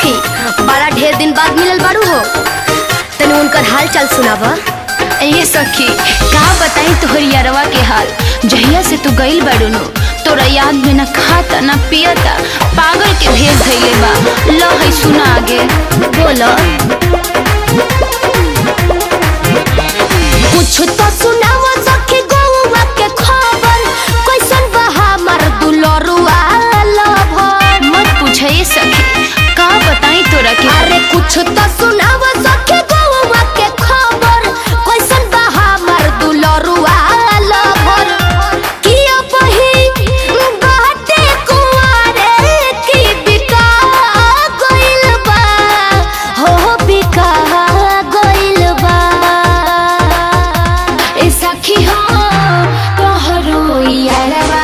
सखी बड़ा ढेर दिन बाद मिलल बारू हो, तनी उनकर हाल चाल सुनावा। ये सखी का बताई तोहरी यारवा के हाल। जहिया से तू गईल बाड़ू नो तोरा याद में ना खाता ना पियता, पागल के भेज धइले बा। लो है सुना आगे बोलो कुछ तो सुनावा सखी गौवा के खबर, कैसन बा हमर दुलरुआ लभर। मत पूछे ये सखी का बताई तोरा के। अरे कुछ तो सुनावा सखी गौवा के खबर, कैसन बा हमर दुलरुआ लभर। किया बही बाटे कुआरे की बिका गइल बा, हो बिका गइल बा। ए सखी हो तोहरो यारवा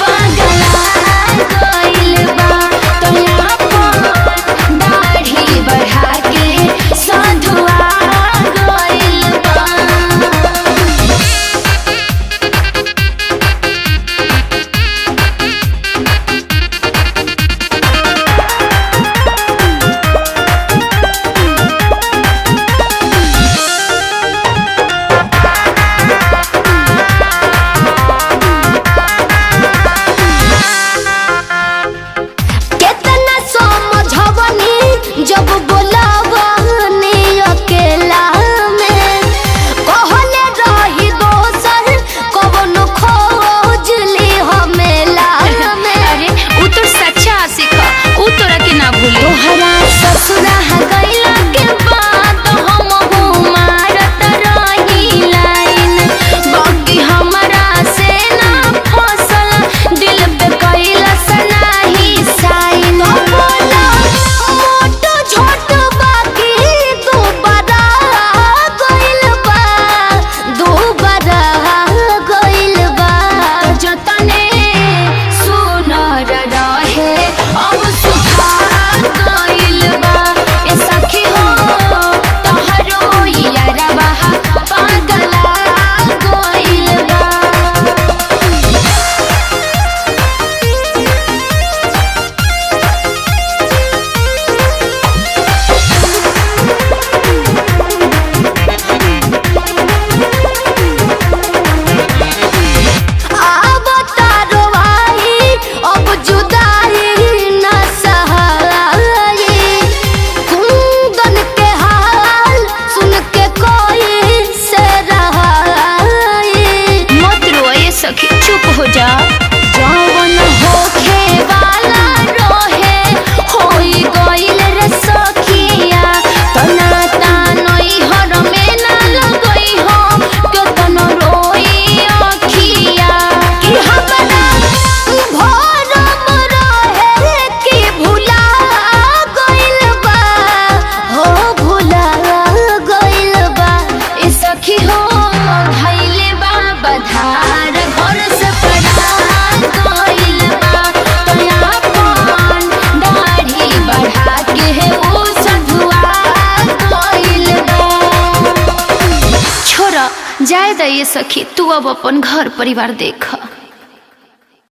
पागला गइल बा, तोया अपन दाढ़ी बढ़ा के साधुआ गइल बा। केतना समझवनी जब बोलावनी अकेला में, कहले रही दोसर कवनो खोज ली हमेला में। अरे उ तो सच्चा आशिक ह, उ तोरा के ना भूले। तोहरा ससुरा गइला के बाद हमहू मारत रही लाइन, बाकी हमरा से ना फसल, दिल पे कैलस नाही साइन। बोला मोटो छोट बाकी दोबारा गइल बा, दोबारा गइल बा। जतने सुनर रहे अब सुखा गइल बा। ए सखी हो तोहरो यारवा पागला गइल बा। अब तारो आई अब जुदाई न सहाई, कुंदन के हाल सुन के कोई से रहाई। मत रो ये सखी चुप हो जा। जवन होखे वाला रहे होई गइल रे सखिया, तना तानई हर में ना लगई हो केतन रोई अखिया। कि हमरा भरम रहे कि भुला गइल बा, हो भुला गइल बा। ए सखी हो धइले बा बधार घर से पड़ा गइल बा, तोया अपन दाढ़ी बढ़ा के उ सधुआ गइल बा। छोरा जाए दा ये सखी, तू अब अपन घर परिवार देख।